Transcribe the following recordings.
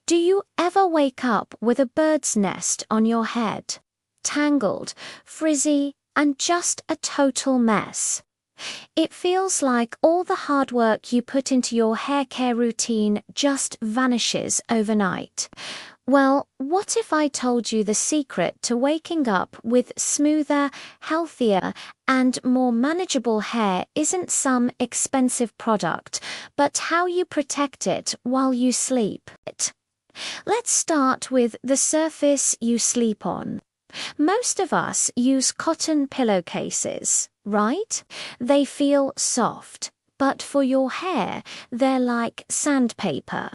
Do you ever wake up with a bird's nest on your head? Tangled, frizzy, and just a total mess. It feels like all the hard work you put into your hair care routine just vanishes overnight. Well, what if I told you the secret to waking up with smoother, healthier, and more manageable hair isn't some expensive product, but how you protect it while you sleep? Let's start with the surface you sleep on. Most of us use cotton pillowcases, right? They feel soft, but for your hair, they're like sandpaper.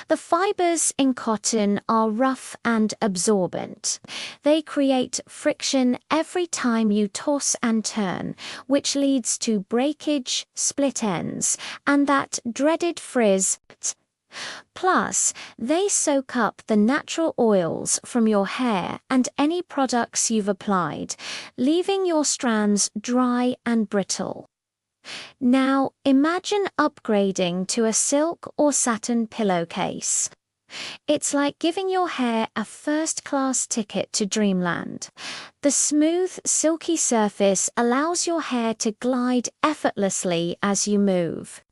The fibers in cotton are rough and absorbent. They create friction every time you toss and turn, which leads to breakage, split ends, and that dreaded frizz. Plus, they soak up the natural oils from your hair and any products you've applied, leaving your strands dry and brittle. Now, imagine upgrading to a silk or satin pillowcase. It's like giving your hair a first-class ticket to dreamland. The smooth, silky surface allows your hair to glide effortlessly as you move.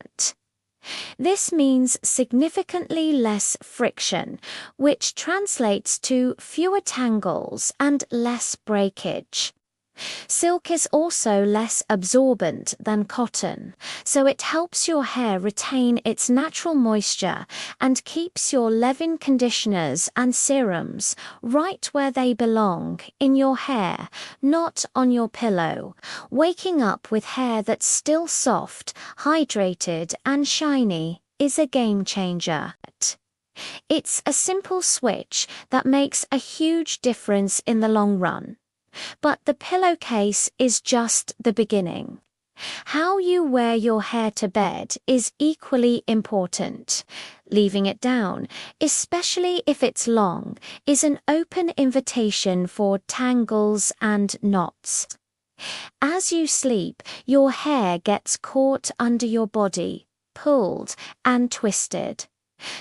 This means significantly less friction, which translates to fewer tangles and less breakage. Silk is also less absorbent than cotton, so it helps your hair retain its natural moisture and keeps your leave-in conditioners and serums right where they belong, in your hair, not on your pillow. Waking up with hair that's still soft, hydrated, and shiny is a game changer. It's a simple switch that makes a huge difference in the long run. But the pillowcase is just the beginning. How you wear your hair to bed is equally important. Leaving it down, especially if it's long, is an open invitation for tangles and knots. As you sleep, your hair gets caught under your body, pulled, and twisted.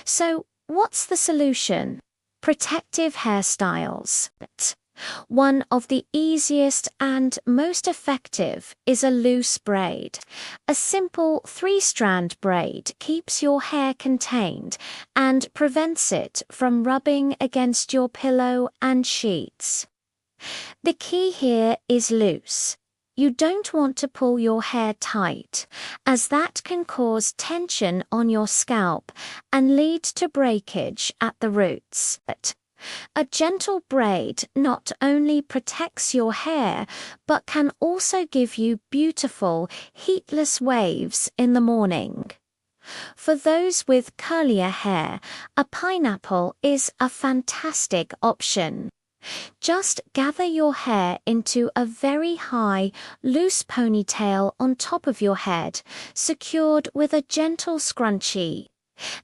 So, what's the solution? Protective hairstyles. One of the easiest and most effective is a loose braid. A simple 3-strand braid keeps your hair contained and prevents it from rubbing against your pillow and sheets. The key here is loose. You don't want to pull your hair tight, as that can cause tension on your scalp and lead to breakage at the roots. A gentle braid not only protects your hair, but can also give you beautiful, heatless waves in the morning. For those with curlier hair, a pineapple is a fantastic option. Just gather your hair into a very high, loose ponytail on top of your head, secured with a gentle scrunchie.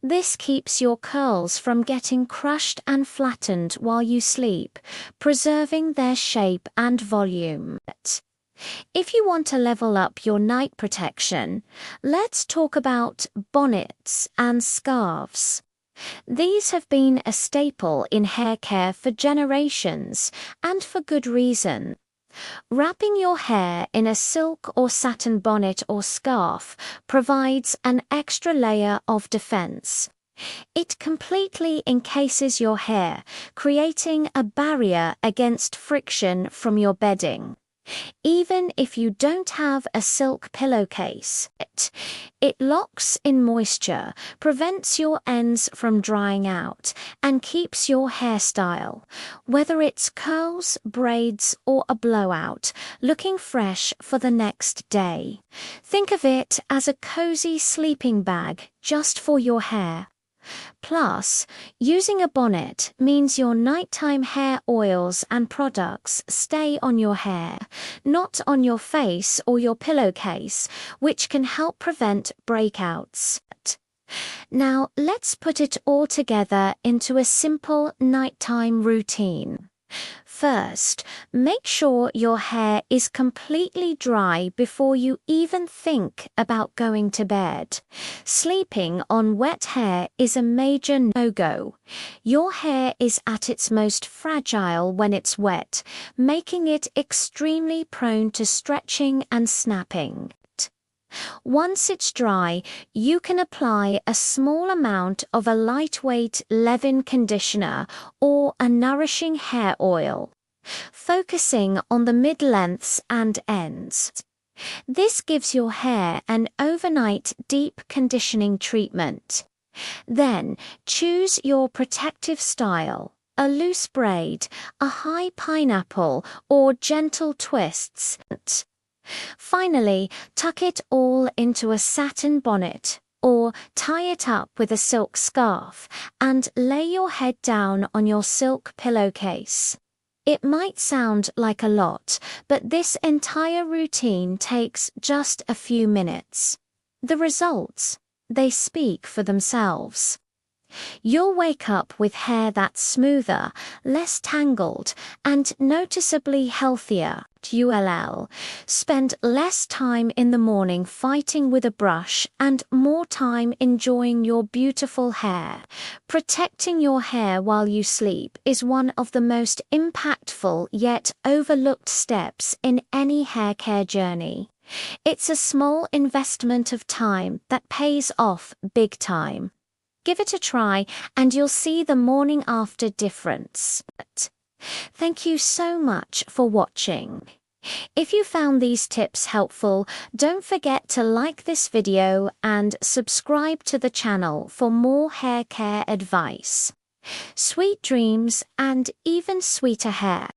This keeps your curls from getting crushed and flattened while you sleep, preserving their shape and volume. If you want to level up your night protection, let's talk about bonnets and scarves. These have been a staple in hair care for generations, and for good reason. Wrapping your hair in a silk or satin bonnet or scarf provides an extra layer of defense. It completely encases your hair, creating a barrier against friction from your bedding. Even if you don't have a silk pillowcase, it locks in moisture, prevents your ends from drying out, and keeps your hairstyle, whether it's curls, braids, or a blowout, looking fresh for the next day. Think of it as a cozy sleeping bag just for your hair. Plus, using a bonnet means your nighttime hair oils and products stay on your hair, not on your face or your pillowcase, which can help prevent breakouts. Now, let's put it all together into a simple nighttime routine. First, make sure your hair is completely dry before you even think about going to bed. Sleeping on wet hair is a major no-go. Your hair is at its most fragile when it's wet, making it extremely prone to stretching and snapping. Once it's dry, you can apply a small amount of a lightweight leave-in conditioner or a nourishing hair oil, focusing on the mid-lengths and ends. This gives your hair an overnight deep conditioning treatment. Then, choose your protective style: a loose braid, a high pineapple, or gentle twists. Finally, tuck it all into a satin bonnet, or tie it up with a silk scarf, and lay your head down on your silk pillowcase. It might sound like a lot, but this entire routine takes just a few minutes. The results, they speak for themselves. You'll wake up with hair that's smoother, less tangled, and noticeably healthier. You'll spend less time in the morning fighting with a brush and more time enjoying your beautiful hair. Protecting your hair while you sleep is one of the most impactful yet overlooked steps in any hair care journey. It's a small investment of time that pays off big time. Give it a try and you'll see the morning after difference. Thank you so much for watching. If you found these tips helpful, don't forget to like this video and subscribe to the channel for more hair care advice. Sweet dreams and even sweeter hair.